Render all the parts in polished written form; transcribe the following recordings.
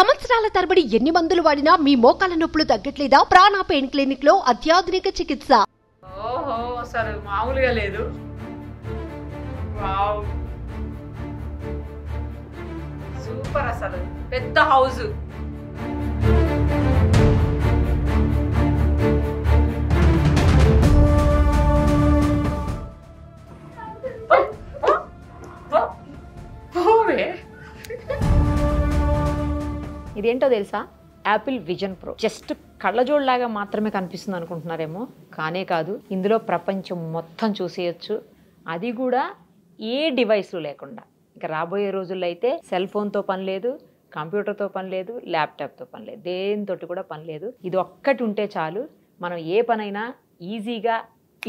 సంవత్సరాల తరబడి ఎన్ని మందులు వాడినా మీ మోకాల నొప్పులు తగ్గట్లేదా? ప్రాణ పెయిన్ క్లినిక్ లో అత్యాధునిక చికిత్స. ఓహో అసలు మామూలుగా లేదు. వావ్ సూపర్, అసలు పెద్ద హౌస్. ఇదేంటో తెలుసా? Apple vision pro. జస్ట్ కళ్ళజోడులాగా మాత్రమే కనిపిస్తుంది అనుకుంటున్నారేమో, కానే కాదు. ఇందులో ప్రపంచం మొత్తం చూసేయచ్చు, అది కూడా ఏ డివైస్లు లేకుండా. ఇక రాబోయే రోజుల్లో అయితే సెల్ ఫోన్తో పని లేదు, కంప్యూటర్తో పని లేదు, ల్యాప్టాప్తో పని లేదు, దేనితోటి కూడా పని లేదు. ఇది ఒక్కటి ఉంటే చాలు, మనం ఏ పనైనా ఈజీగా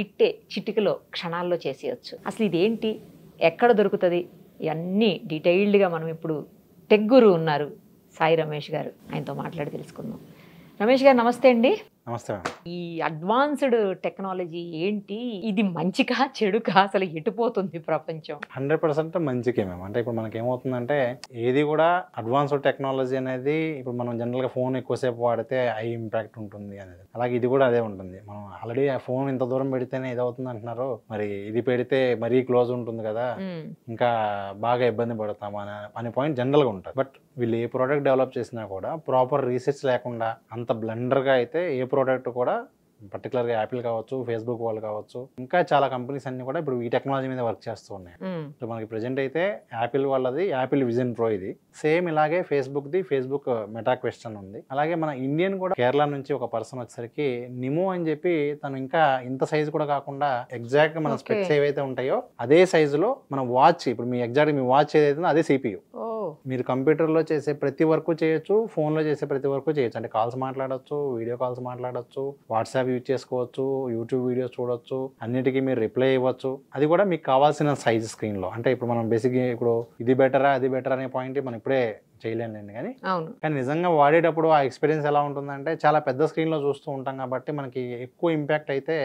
ఇట్టే చిటికలో క్షణాల్లో చేసేయచ్చు. అసలు ఇదేంటి, ఎక్కడ దొరుకుతుంది, ఇవన్నీ డీటెయిల్డ్గా మనం ఇప్పుడు టెక్ గురు ఉన్నారు సాయి రమేష్ గారు, ఆయనతో మాట్లాడి తెలుసుకుందాం. రమేష్ గారు నమస్తే అండి. నమస్తే. ఈ అడ్వాన్స్డ్ టెక్నాలజీ ఏంటి, ఇది మంచిగా చెడుకా, అసలు ఎటుపోతుంది ప్రపంచం? 100% మంచికే మేము. అంటే ఇప్పుడు మనకి ఏమవుతుందంటే, ఏది కూడా అడ్వాన్స్డ్ టెక్నాలజీ అనేది ఇప్పుడు మనం జనరల్గా ఫోన్ ఎక్కువసేపు వాడితే ఐ ఇంపాక్ట్ ఉంటుంది అనేది, అలాగే ఇది కూడా అదే ఉంటుంది. మనం ఆల్రెడీ ఆ ఫోన్ ఇంత దూరం పెడితేనే ఇది అవుతుంది అంటున్నారు, మరి ఇది పెడితే మరీ క్లోజ్ ఉంటుంది కదా, ఇంకా బాగా ఇబ్బంది పడతాం అనే పాయింట్ జనరల్గా ఉంటుంది. బట్ వీళ్ళు ఏ ప్రోడక్ట్ డెవలప్ చేసినా కూడా ప్రాపర్ రీసెర్చ్ లేకుండా అంత బ్లండర్గా అయితే ఏ ప్రోడక్ట్ కూడా, పర్టికులర్గా యాపిల్ కావచ్చు, ఫేస్బుక్ వాళ్ళు కావచ్చు, ఇంకా చాలా కంపెనీస్ అన్ని కూడా ఇప్పుడు ఈ టెక్నాలజీ మీద వర్క్ చేస్తూ ఉన్నాయి. ఇప్పుడు మనకి ప్రెజెంట్ అయితే యాపిల్ వాళ్ళది యాపిల్ విజన్ ప్రో, ఇది సేమ్. ఇలాగే ఫేస్బుక్ మెటా క్వెస్ట్ ఉంది. అలాగే మన ఇండియన్ కూడా కేరళ నుంచి ఒక పర్సన్ వచ్చేసరికి నిమో అని చెప్పి, తను ఇంకా ఇంత సైజు కూడా కాకుండా ఎగ్జాక్ట్ గా మన స్పెక్స్ ఏవైతే ఉంటాయో అదే సైజులో మన వాచ్, ఇప్పుడు మీ ఎగ్జాక్ట్ మీ వాచ్ ఏదైతే అదే CPU. మీరు కంప్యూటర్లో చేసే ప్రతి వర్క్ చేయొచ్చు, ఫోన్లో చేసే ప్రతి వర్క్ చేయొచ్చు. అంటే కాల్స్ మాట్లాడచ్చు, వీడియో కాల్స్ మాట్లాడచ్చు, వాట్సాప్ యూజ్ చేసుకోవచ్చు, యూట్యూబ్ వీడియోస్ చూడొచ్చు, అన్నిటికీ మీరు రిప్లై ఇవ్వచ్చు. అది కూడా మీకు కావాల్సిన సైజ్ స్క్రీన్లో. అంటే ఇప్పుడు మనం బేసిక్గా ఇప్పుడు ఇది బెటరా అది బెటర్ అనే పాయింట్ మనం ఇప్పుడే చేయలేండి, కానీ నిజంగా వాడేటప్పుడు ఆ ఎక్స్పీరియన్స్ ఎలా ఉంటుందంటే, చాలా పెద్ద స్క్రీన్లో చూస్తూ ఉంటాం కాబట్టి మనకి ఎక్కువ ఇంపాక్ట్ అయితే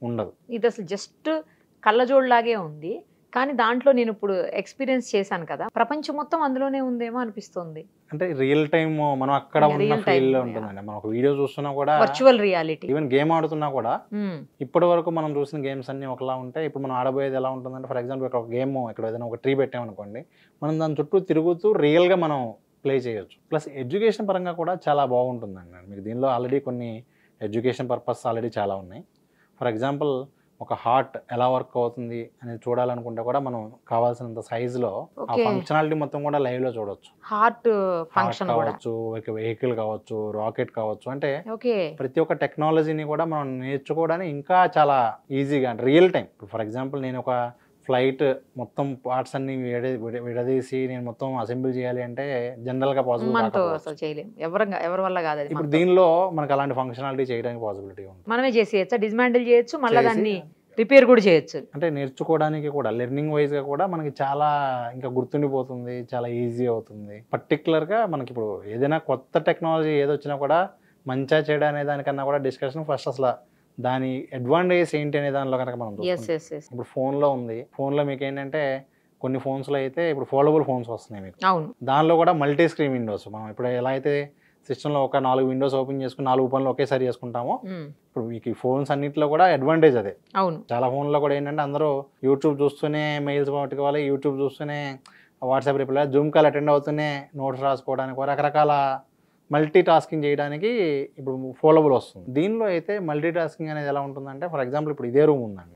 ఉండదు. ఇది అసలు జస్ట్ కళ్ళజోడులాగే ఉంది, కానీ దాంట్లో నేను ఇప్పుడు ఎక్స్పీరియన్స్ చేశాను కదా, ప్రపంచం మొత్తం అందులోనే ఉందేమో అనిపిస్తుంది. అంటే రియల్ టైమ్ మనం అక్కడ ఉన్న ఫీల్ లో ఉంటుందండి. మనం ఒక వీడియో చూస్తున్నా కూడా, వర్చువల్ రియాలిటీ, ఈవెన్ గేమ్ ఆడుతున్నా కూడా, ఇప్పటి వరకు మనం చూసిన గేమ్స్ అన్ని ఒకలా ఉంటాయి. ఇప్పుడు మనం ఆడబోయేది ఎలా ఉంటుందంటే, ఫర్ ఎగ్జాంపుల్ ఒక గేమ్, ఇక్కడ ఏదైనా ఒక ట్రీ పెట్టామనుకోండి, మనం దాని చుట్టూ తిరుగుతూ రియల్ గా మనం ప్లే చేయొచ్చు. ప్లస్ ఎడ్యుకేషన్ పరంగా కూడా చాలా బాగుంటుందండి. మీకు దీనిలో ఆల్రెడీ కొన్ని ఎడ్యుకేషన్ పర్పస్ ఆల్రెడీ చాలా ఉన్నాయి. ఫర్ ఎగ్జాంపుల్ ఒక హార్ట్ ఎలా వర్క్ అవుతుంది అనేది చూడాలనుకుంటే కూడా మనం కావాల్సినంత సైజ్ లో ఆ ఫంక్షనాలిటీ మొత్తం కూడా లైవ్ లో చూడొచ్చు. హార్ట్ ఫంక్షన్ కావచ్చు, వెహికల్ కావచ్చు, రాకెట్ కావచ్చు, అంటే ప్రతి ఒక్క టెక్నాలజీని కూడా మనం నేర్చుకోవడానికి ఇంకా చాలా ఈజీగా, అంటే రియల్ టైం. ఫర్ ఎగ్జాంపుల్ నేను ఒక ఫ్లైట్ మొత్తం పార్ట్స్ అన్ని విడదీసి నేను మొత్తం అసెంబుల్ చేయాలి అంటే జనరల్ గా పాసిబుల్ చేయలేం, ఎవరి వల్ల కాదు. ఇప్పుడు దీనిలో మనకు అలాంటి ఫంక్షనాలిటీ చేయడానికి పాసిబిలిటీ ఉంది. మనమే చేసేయచ్చు, డిస్మాంటిల్ చేయొచ్చు, మళ్ళీ దాన్ని రిపేర్ కూడా చేయొచ్చు. అంటే నేర్చుకోవడానికి కూడా, లెర్నింగ్ వైజ్ గా కూడా మనకి చాలా ఇంకా గుర్తుండిపోతుంది, చాలా ఈజీ అవుతుంది. పర్టికులర్ గా మనకి ఇప్పుడు ఏదైనా కొత్త టెక్నాలజీ ఏదొచ్చినా కూడా మంచిగా చేయడం అనే దానికన్నా కూడా డిస్కషన్ ఫస్ట్ అసలు దాని అడ్వాంటేజ్ ఏంటి అనే దానిలో కనుక మనం ఇప్పుడు ఫోన్లో ఉంది. ఫోన్లో మీకు ఏంటంటే కొన్ని ఫోన్స్లో అయితే ఇప్పుడు ఫోల్డబుల్ ఫోన్స్ వస్తున్నాయి మీకు. దానిలో కూడా మల్టీ స్క్రీన్ విండోస్. మనం ఇప్పుడు ఎలా అయితే సిస్టంలో ఒక 4 విండోస్ ఓపెన్ చేసుకుని 4 పనులు ఒకేసారి చేసుకుంటామో, ఇప్పుడు మీకు ఈ ఫోన్స్ అన్నింటిలో కూడా అడ్వాంటేజ్ అదే. చాలా ఫోన్లో కూడా ఏంటంటే అందరూ యూట్యూబ్ చూస్తూనే మెయిల్స్ పట్టుకోవాలి, యూట్యూబ్ చూస్తూనే WhatsApp reply, Zoom call attend అవుతూనే నోట్స్ రాసుకోవడానికి, రకరకాల మల్టీ టాస్కింగ్ చేయడానికి ఇప్పుడు ఫోల్డబుల్ వస్తుంది. దీనిలో అయితే మల్టీ టాస్కింగ్ అనేది ఎలా ఉంటుందంటే, ఫర్ ఎగ్జాంపుల్ ఇప్పుడు ఇదే రూమ్ ఉందండి,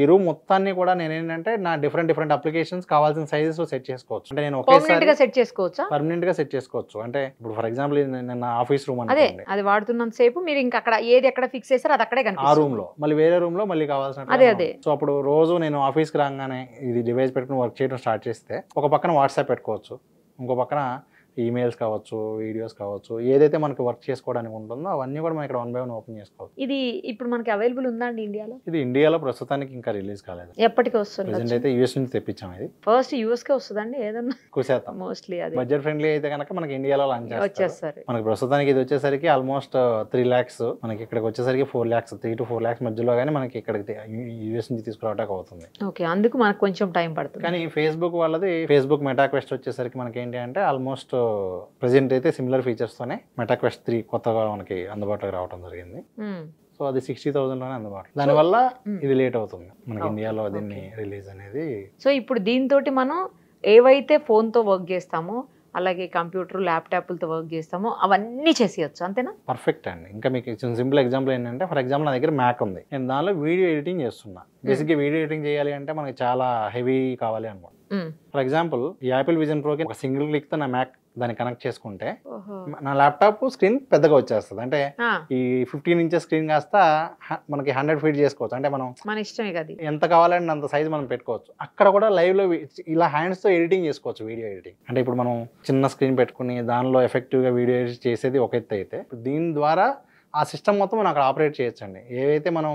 ఈ రూమ్ మొత్తాన్ని కూడా నేను ఏంటంటే నా డిఫరెంట్ అప్లికేషన్స్ కావాల్సిన సైజెస్ లో సెట్ చేసుకోవచ్చు. అంటే నేను ఒకేసారి సెట్ చేసుకోవచ్చు, పర్మనెంట్ గా సెట్ చేసుకోవచ్చు. అంటే ఇప్పుడు ఫర్ ఎగ్జాంపుల్ నేను ఆఫీస్ రూమ్ అనుకోండి, అది వాడుతున్నంత సేపు మీరు ఇంకా అక్కడ ఏది ఎక్కడ ఫిక్స్ చేశారో అది అక్కడే కనిపిస్తుంది. ఆ రూమ్ లో మళ్ళీ వేరే రూమ్ లో మళ్ళీ కావాల్సిన. సో అప్పుడు రోజు నేను ఆఫీస్ కి రాగానే ఇది డివైస్ పెట్టుకుని వర్క్ చేయడం స్టార్ట్ చేస్తే, ఒక పక్కన వాట్సాప్ పెట్టుకోవచ్చు, ఇంకో పక్కన ఈమెయిల్స్ కావచ్చు, వీడియోస్ కావచ్చు, ఏదైతే మనకి వర్క్ చేసుకోవడానికి ఉంటుందో అవన్నీ కూడా మనం ఇక్కడ 1 by 1 ఓపెన్ చేసుకోవచ్చు. ఇది ఇప్పుడు మనకి అవైలబుల్ ఉందా అండి ఇండియాలో? ఇది ఇండియాలో ప్రస్తుతానికి ఇంకా రిలీజ్ కాలేదు. ఎప్పటికి వస్తుంది? ప్రెజెంట్ అయితే యూఎస్ నుంచి తెప్పించాం. ఇది ఫస్ట్ యూఎస్ కే వస్తుందండి ఏదన్నా? కుసేతం మోస్ట్లీ అది బడ్జెట్ ఫ్రెండ్లీ అయితే కనుక మనకి ఇండియాలో లాంచ్ వచ్చేస్తారు. మనకి ప్రస్తుతానికి ఇది వచ్చేసరికి ఆల్మోస్ట్ 3 lakhs, మనకి ఇక్కడికి వచ్చేసరికి 4 lakhs, 3 to 4 lakhs మధ్యలో కానీ మనకి ఇక్కడికి యూఎస్ నుంచి తీసుకురావడానికి అవుతుంది. ఓకే, అందుకు మనకు కొంచెం టైం పడుతుంది. కానీ ఫేస్బుక్ వాళ్ళది, ఫేస్బుక్ మెటా క్వెస్ట్ వచ్చేసరికి మనకి ఏంటి అంటే ఆల్మోస్ట్ ప్రెజెంట్ అయితే సిమిలర్ ఫీచర్స్తోనే మెటా క్వెస్ట్ 3 కొత్తగా మనకి అందుబాటులోకి రావడం జరిగింది. సో అది 60,000లోనే అందుబాటులో. దానివల్ల ఇది లేట్ అవుతుంది మనకి ఇండియాలో దీన్ని రిలీజ్ అనేది. సో ఇప్పుడు దీంతో మనం ఏవైతే ఫోన్తో వర్క్ చేస్తామో అలాగే కంప్యూటర్ ల్యాప్టాప్లతో వర్క్ చేస్తామో అవన్నీ చేసేయచ్చు అంతేనా? పర్ఫెక్ట్ అండి. ఇంకా మీకు సింపుల్ ఎగ్జాంపుల్ ఏంటంటే, ఫర్ ఎగ్జాంపుల్ నా దగ్గర మ్యాక్ ఉంది, నేను దానిలో వీడియో ఎడిటింగ్ చేస్తున్నా. బేసిక్గా వీడియో ఎడిటింగ్ చేయాలి అంటే మనకి చాలా హెవీ కావాలి అనుకో. ఫర్ ఎగ్జాంపుల్ ఈ యాపిల్ విజన్ ప్రోకి ఒక సింగిల్ క్లిక్తో నా మ్యాక్ దాన్ని కనెక్ట్ చేసుకుంటే నా ల్యాప్టాప్ స్క్రీన్ పెద్దగా వచ్చేస్తుంది. అంటే ఈ 15 ఇంచెస్ స్క్రీన్ కాస్త మనకి 100 ఫీట్ చేసుకోవచ్చు. అంటే మనం మన ఇష్టమే కదా, ఎంత కావాలంటే అంత సైజ్ మనం పెట్టుకోవచ్చు. అక్కడ కూడా లైవ్ లో ఇలా హ్యాండ్స్ తో ఎడిటింగ్ చేసుకోవచ్చు, వీడియో ఎడిటింగ్. అంటే ఇప్పుడు మనం చిన్న స్క్రీన్ పెట్టుకుని దానిలో ఎఫెక్టివ్ గా వీడియో ఎడిట్ చేసేది ఒక ఎత్తు అయితే, దీని ద్వారా ఆ సిస్టమ్ మొత్తం మనం అక్కడ ఆపరేట్ చేయొచ్చండి. ఏవైతే మనం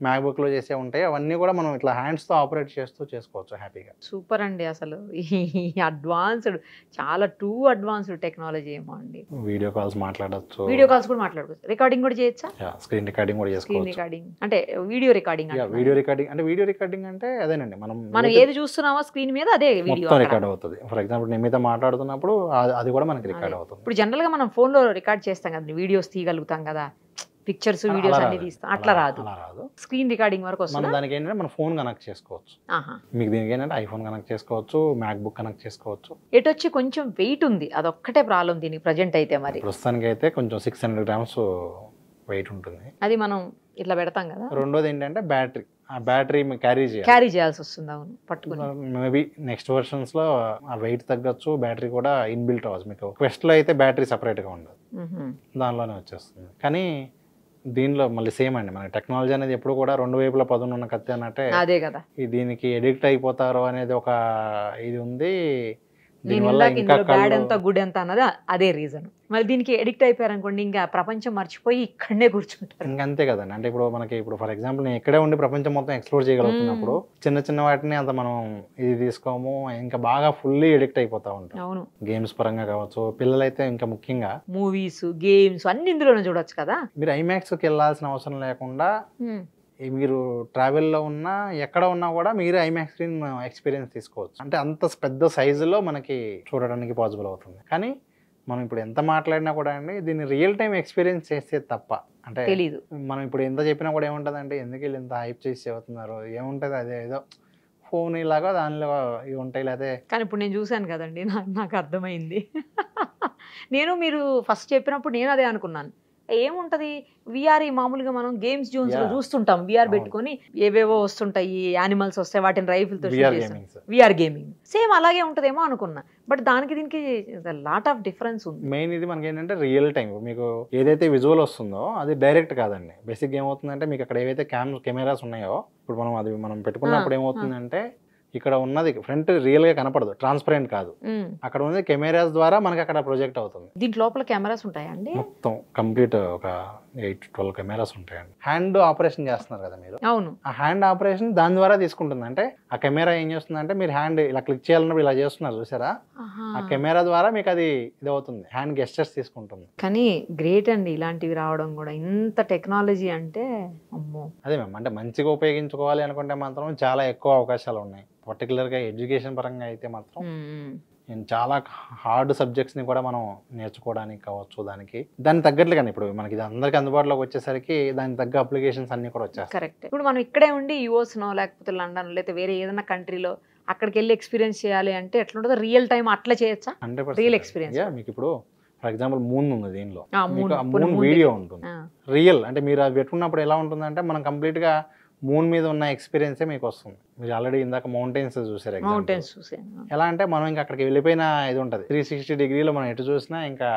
మ్యాక్బుక్ లో చేసే ఉంటాయి అవన్నీ కూడా మనం ఇట్లా హ్యాండ్స్ తో ఆపరేట్ చేస్తూ చేసుకోవచ్చు హ్యాపీగా. సూపర్ అండి. అసలు ఈ అడ్వాన్స్డ్, చాలా టూ అడ్వాన్స్డ్ టెక్నాలజీ ఏమో అండి. వీడియో కాల్స్ మాట్లాడచ్చు, వీడియో కాల్స్ కూడా మాట్లాడుకోవచ్చు, రికార్డింగ్ కూడా చేయొచ్చా? స్క్రీన్ రికార్డింగ్ కూడా చేసుకోవచ్చు. స్క్రీన్ రికార్డింగ్ అంటే వీడియో రికార్డింగ్. వీడియో రికార్డింగ్ అంటే అదేనండి, మనం ఏది చూస్తున్నామో స్క్రీన్ మీద అదే వీడియో రికార్డ్ అవుతుంది. ఫర్ ఎగ్జాంపుల్ నేను మీతో మాట్లాడుతున్నప్పుడు అది కూడా మనకి రికార్డ్ అవుతుంది. ఇప్పుడు జనరల్ గా మనం ఫోన్ లో రికార్డ్ చేస్తాం కదా, వీడియోస్ తీయగలుగుతాం కదా, పిక్చర్స్ వీడియోస్ అన్ని తీస్తాం, అట్లా రాదు. స్క్రీన్ రికార్డింగ్ వరకు వస్తుంది. దానికి ఏంటంటే మన ఫోన్ కనెక్ట్ చేసుకోవచ్చు. మీకు దీనికి ఏంటంటే ఐఫోన్ కనెక్ట్ చేసుకోవచ్చు, మ్యాక్ బుక్ కనెక్ట్ చేసుకోవచ్చు. ఎటు వచ్చి కొంచెం వెయిట్ ఉంది, అదొక్కటే ప్రాబ్లం దీనికి ప్రజెంట్ అయితే. మరి ప్రస్తుతానికి అయితే కొంచెం 600 గ్రామ్స్ వెయిట్ ఉంటుంది. అది మనం ఇట్లా పెడతాం కదా. రెండోది ఏంటంటే బ్యాటరీ, ఆ బ్యాటరీ క్యారీ చేయాల్సి వస్తుంది. అవును, పట్టుకుని మేబీ నెక్స్ట్ వర్షన్స్ లో ఆ వెయిట్ తగ్గచ్చు, బ్యాటరీ కూడా ఇన్బిల్ట్ అవ్వచ్చు. మీకు క్వెస్ట్ లో అయితే బ్యాటరీ సపరేట్ గా ఉండదు, దానిలోనే వచ్చేస్తుంది. కానీ దీనిలో మళ్ళీ సేమ్ అండి, మన టెక్నాలజీ అనేది ఎప్పుడు కూడా 2 వైపులా పదునున్న కత్తి అన్నట్టే. అదే కదా, దీనికి ఎడిక్ట్ అయిపోతారు అనేది ఒక ఇది ఉంది. బ్యాడ్ ఎంత గుడ్ ఎంత అన్నది అదే రీజన్. మళ్ళీ దీనికి ఎడిక్ట్ అయిపోయారు అనుకోండి, ఇంకా ప్రపంచం మర్చిపోయి ఇక్కడనే కూర్చుంటారు. ఇంకా అంతే కదండి. అంటే ఇప్పుడు మనకి ఫర్ ఎగ్జాంపుల్ నేను ఇక్కడే ఉండి ప్రపంచం మొత్తం ఎక్స్ప్లోర్ చేయగలుగుతున్నప్పుడు చిన్న చిన్న వాటిని అంత మనం ఇది తీసుకోము, ఇంకా బాగా ఫుల్లీ ఎడిక్ట్ అయిపోతా ఉంటాం. అవును, గేమ్స్ పరంగా కావచ్చు, పిల్లలైతే ఇంకా ముఖ్యంగా మూవీస్, గేమ్స్ అన్ని ఇందులోనే చూడొచ్చు కదా. మీరు ఐమాక్స్కి వెళ్ళాల్సిన అవసరం లేకుండా మీరు ట్రావెల్లో ఉన్నా ఎక్కడ ఉన్నా కూడా మీరు ఐమాక్స్ స్క్రీన్ ఎక్స్పీరియన్స్ తీసుకోవచ్చు. అంటే అంత పెద్ద సైజులో మనకి చూడడానికి పాసిబుల్ అవుతుంది. కానీ మనం ఇప్పుడు ఎంత మాట్లాడినా కూడా అండి దీన్ని రియల్ టైం ఎక్స్పీరియన్స్ చేస్తే తప్ప అంటే తెలీదు. మనం ఇప్పుడు ఎంత చెప్పినా కూడా ఏముంటుంది అంటే, ఎందుకు వీళ్ళు ఇంత హైప్ చేసి చెబుతున్నారు, ఏముంటుంది అదే ఏదో ఫోన్ ఇలాగా దానిలో ఇవి ఉంటాయి లేదే. కానీ ఇప్పుడు నేను చూశాను కదండి, నాకు అర్థమైంది. మీరు ఫస్ట్ చెప్పినప్పుడు నేను అదే అనుకున్నాను, ఏముంటది విఆర్, మామూలుగా మనం గేమ్స్ జోన్స్ లో చూస్తుంటాం, విఆర్ పెట్టుకొని ఏవేవో వస్తుంటాయి, యానిమల్స్ వస్తాయి, వాటిని రైఫిల్తో విఆర్ గేమింగ్ సేమ్ అలాగే ఉంటదేమో అనుకున్నా. బట్ దానికి దీనికి లాట్ ఆఫ్ డిఫరెన్స్ ఉంది. మెయిన్ ఇది మనకి ఏంటంటే రియల్ టైం, మీకు ఏదైతే విజువల్ వస్తుందో అది డైరెక్ట్ కాదండి. బేసిక్ ఏమవుతుందంటే, మీకు అక్కడ ఏవైతే కెమెరాస్ ఉన్నాయో ఇప్పుడు మనం పెట్టుకున్నప్పుడు ఏమవుతుందంటే, ఇక్కడ ఉన్నది ఫ్రంట్ రియల్ గా కనపడదు, ట్రాన్స్పరెంట్ కాదు. అక్కడ ఉన్నది కెమెరాస్ ద్వారా మనకి అక్కడ ప్రొజెక్ట్ అవుతుంది. దీంట్లో లోపల కెమెరాస్ ఉంటాయండి, మొత్తం కంప్లీట్ ఒక 8-12 కెమెరాస్ ఉంటాయండి. హ్యాండ్ ఆపరేషన్ చేస్తున్నారు కదా మీరు, అవును, ఆ హ్యాండ్ ఆపరేషన్ దాని ద్వారా తీసుకుంటుంది. అంటే ఆ కెమెరా ఏం చేస్తుందంటే, మీరు హ్యాండ్ ఇలా క్లిక్ చేయాలన్నప్పుడు ఇలా చేస్తున్నారు చూసారా, ఆ కెమెరా ద్వారా మీకు అది ఇది అవుతుంది, హ్యాండ్ గెస్చర్స్ తీసుకుంటుంది. కానీ గ్రేట్ అండి ఇలాంటివి రావడం కూడా, ఇంత టెక్నాలజీ అంటే అమ్మో. అదే మ్యామ్, అంటే మంచిగా ఉపయోగించుకోవాలి అనుకుంటే మాత్రం చాలా ఎక్కువ అవకాశాలు ఉన్నాయి. పర్టికులర్గా ఎడ్యుకేషన్ పరంగా అయితే మాత్రం చాలా హార్డ్ సబ్జెక్ట్స్ని కూడా మనం నేర్చుకోవడానికి కావచ్చు, దానికి తగ్గట్లు. కానీ ఇప్పుడు మనకి ఇది అందరికి అందుబాటులోకి వచ్చేసరికి దానికి తగ్గ అప్లికేషన్స్ అన్ని కూడా వచ్చేస్తాయి. కరెక్ట్. ఇప్పుడు మనం ఇక్కడే ఉండి యూఎస్నో లేకపోతే లండన్ లేకపోతే వేరే ఏదైనా కంట్రీలో అక్కడికి వెళ్ళి ఎక్స్పీరియన్స్ చేయాలి అంటే ఎట్లుంటుందో, రియల్ టైం అట్లా చేయొచ్చా? 100% రియల్ ఎక్స్పీరియన్స్. మీకు ఇప్పుడు ఫర్ ఎగ్జాంపుల్ మూన్ ఉంది, దీనిలో మూన్ వీడియో ఉంటుంది రియల్. అంటే మీరు అది పెట్టుకున్నప్పుడు ఎలా ఉంటుందంటే, మనం కంప్లీట్గా మూన్ మీద ఉన్న ఎక్స్పీరియన్సే మీకు వస్తుంది. మీరు ఆల్రెడీ ఇందాక మౌంటైన్స్ చూసారు, మౌంటైన్స్ చూసాను. ఎలా అంటే మనం ఇంకా అక్కడికి వెళ్ళిపోయిన ఇది ఉంటుంది, 360 డిగ్రీలో మనం ఎటు చూసినా ఇంకా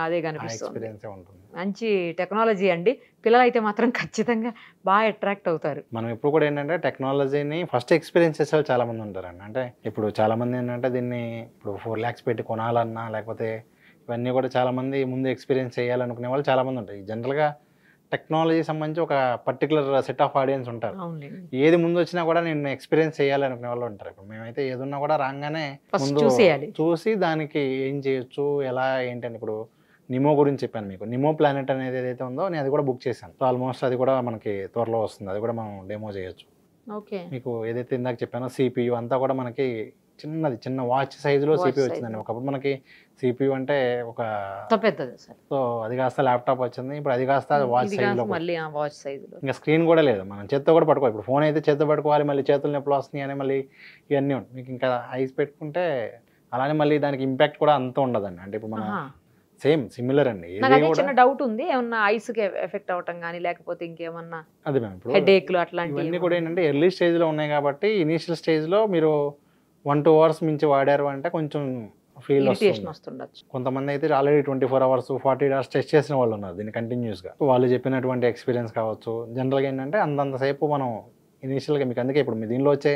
అదే కనిపిస్తుంది, ఎక్స్పీరియన్సే ఉంటుంది. మంచి టెక్నాలజీ అండి. పిల్లలు అయితే మాత్రం ఖచ్చితంగా బాగా అట్రాక్ట్ అవుతారు. మనం ఎప్పుడు కూడా ఏంటంటే టెక్నాలజీని ఫస్ట్ ఎక్స్పీరియన్స్ చేసే చాలా మంది ఉంటారండి. అంటే ఇప్పుడు చాలా మంది ఏంటంటే దీన్ని ఇప్పుడు 4 lakhs పెట్టి కొనాలన్నా, లేకపోతే ఇవన్నీ కూడా చాలా మంది ముందు ఎక్స్పీరియన్స్ చేయాలనుకునే వాళ్ళు చాలా మంది ఉంటారు. జనరల్గా టెక్నాలజీ సంబంధించి ఒక పర్టికులర్ సెట్ ఆఫ్ ఆడియన్స్ ఉంటారు. ఏది ముందు వచ్చినా కూడా నేను ఎక్స్పీరియన్స్ చేయాలనుకునే వాళ్ళు ఉంటారు. ఇప్పుడు మేమైతే ఏదున్నా కూడా రాగానే ముందు చూసి దానికి ఏం చేయొచ్చు, ఎలా ఏంటని. ఇప్పుడు నిమో గురించి చెప్పాను మీకు, నిమో ప్లానెట్ అనేది ఏదైతే ఉందో నేను అది కూడా బుక్ చేశాను. సో ఆల్మోస్ట్ అది కూడా మనకి త్వరలో వస్తుంది, అది కూడా మనం డెమో చేయొచ్చు. ఓకే. మీకు ఏదైతే ఇందాక చెప్పానో CPU అంతా కూడా మనకి చిన్న వాచ్ సైజులో Watch సిపియూ size. వచ్చిందండి. ఒకప్పుడు మనకి సిపియూ అంటే ఒక పెద్దది సార్. సో అది కాస్త ల్యాప్టాప్ వచ్చింది, ఇప్పుడు అది కాస్త వాచ్ ఇది సైజులో కాస్త మళ్ళీ ఆ వాచ్ సైజులో. ఇంకా స్క్రీన్ కూడా లేదు, మనం చేత్తో కూడా పట్టుకోవాలి. ఇప్పుడు ఫోన్ అయితే చేత్తో పట్టుకోవాలి, మళ్ళీ చేతులు నొప్పులు వస్తున్నాయి అని మళ్ళీ ఇవన్నీ ఉంటాయి. మీకు ఇంకా ఐస్ పెట్టుకుంటే అలానే మళ్ళీ దానికి ఇంపాక్ట్ కూడా అంత ఉండదండి. అంటే ఇప్పుడు మనం సేమ్ సిమిలర్ అండి. నాకు అదే చిన్న డౌట్ ఉంది, ఏమన్నా ఐస్కి ఎఫెక్ట్ అవటం కానీ లేకపోతే ఇంకేమన్నా అదే మ్యామ్, ఇప్పుడు హెడేక్లు అట్లాంటివి ఇవన్నీ కూడా ఏంటంటే ఎర్లీ స్టేజ్లో ఉన్నాయి కాబట్టి ఇనీషియల్ స్టేజ్లో మీరు 1-2 అవర్స్ మించి వాడారు అంటే కొంచెం ఫీల్ ఇరిటేషన్ వస్తుంది. వస్తుండొచ్చు. కొంతమంది అయితే ఆల్రెడీ 24 అవర్స్ 40 అవర్స్ టెస్ట్ చేసిన వాళ్ళు ఉన్నారు దీన్ని కంటిన్యూస్గా. వాళ్ళు చెప్పినటువంటి ఎక్స్పీరియన్స్ కావచ్చు. జనరల్గా ఏంటంటే అంతంతసేపు మనం ఇనీషియల్గా మీకు అందుకే ఇప్పుడు మీ దీనిలో వచ్చే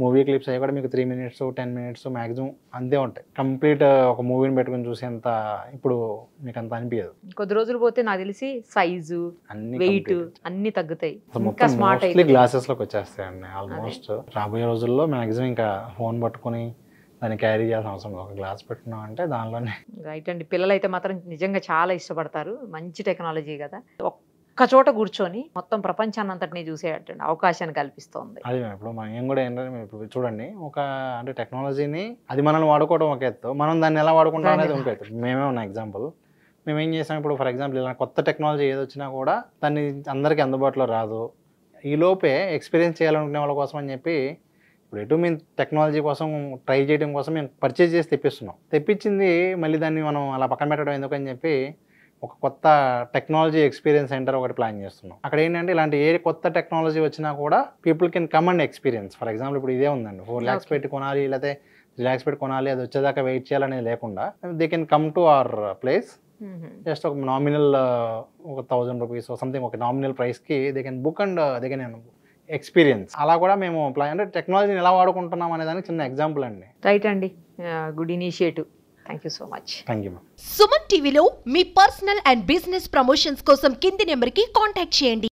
మూవీ క్లిప్స్ అవి కూడా మీకు 3 minutes 10 minutes మ్యాక్సిమం అంతే ఉంటాయి. కంప్లీట్ ఒక మూవీని పెట్టుకుని చూసేంత ఇప్పుడు మీకు అంత అనిపించదు. కొద్ది రోజులు పోతే నాకు తెలిసి సైజు అన్ని వెయిట్ complete. అన్ని తగ్గుతాయి, ఇంకా మొత్తం స్మార్ట్ మోస్ట్లీ గ్లాసెస్లోకి వచ్చేస్తాయండి ఆల్మోస్ట్. రాబోయే రోజుల్లో మ్యాక్సిమం ఇంకా ఫోన్ పట్టుకుని దాన్ని క్యారీ చేయాల్సిన అవసరం లేదు. ఒక గ్లాస్ పెట్టుకున్నాం అంటే దానిలోనే రైట్ అండి. పిల్లలు అయితే మాత్రం నిజంగా చాలా ఇష్టపడతారు, మంచి టెక్నాలజీ కదా. ఒక్క చోట కూర్చొని మొత్తం ప్రపంచాన్ని అంతటినీ చూసేటట్టు అవకాశాన్ని కల్పిస్తోంది. అది ఇప్పుడు మనం కూడా ఏంటంటే మేము ఇప్పుడు చూడండి, ఒక అంటే టెక్నాలజీని అది మనల్ని వాడుకోవడం ఒక ఎత్తు, మనం దాన్ని ఎలా వాడుకుంటాం అనేది ఇంకో ఎత్తు. మేమే ఉన్న ఎగ్జాంపుల్, మేము ఏం చేసాం ఇప్పుడు ఫర్ ఎగ్జాంపుల్ ఇలా కొత్త టెక్నాలజీ ఏది వచ్చినా కూడా దాన్ని అందరికీ అందుబాటులో రాదు. ఈ లోపే ఎక్స్పీరియన్స్ చేయాలనుకునే వాళ్ళ కోసం అని చెప్పి ఇప్పుడు ఎటు మేము టెక్నాలజీ కోసం ట్రై చేయడం కోసం మేము పర్చేజ్ చేసి తెప్పిస్తున్నాం. తెప్పించింది మళ్ళీ దాన్ని మనం అలా పక్కన పెట్టడం ఎందుకని చెప్పి ఒక కొత్త టెక్నాలజీ ఎక్స్పీరియన్స్ సెంటర్ ఒకటి ప్లాన్ చేస్తున్నాం. అక్కడ ఏంటంటే ఇలాంటి ఏ కొత్త టెక్నాలజీ వచ్చినా కూడా people can come and experience. For example ఇప్పుడు ఇదే ఉందండి, 4 lakhs పెట్టి కొనాలి లేకపోతే 3 lakhs పెట్టి కొనాలి, అది వచ్చేదాకా వెయిట్ చేయాలనేది లేకుండా they can come to our place. Just ఒక నామినల్ ఒక 1000 rupees సంథింగ్ ఒక నామినల్ ప్రైస్కి they can book and they can experience. అలా కూడా మేము అంటే టెక్నాలజీని ఎలా వాడుకుంటున్నాం అనే దానికి చిన్న ఎగ్జాంపుల్ అండి. రైట్ అండి, good initiative. Thank you so much. Thank you ma'am. Suman టీవీలో మీ పర్సనల్ అండ్ బిజినెస్ ప్రమోషన్స్ కోసం కింది నెంబర్కి కాంటాక్ట్ చేయండి.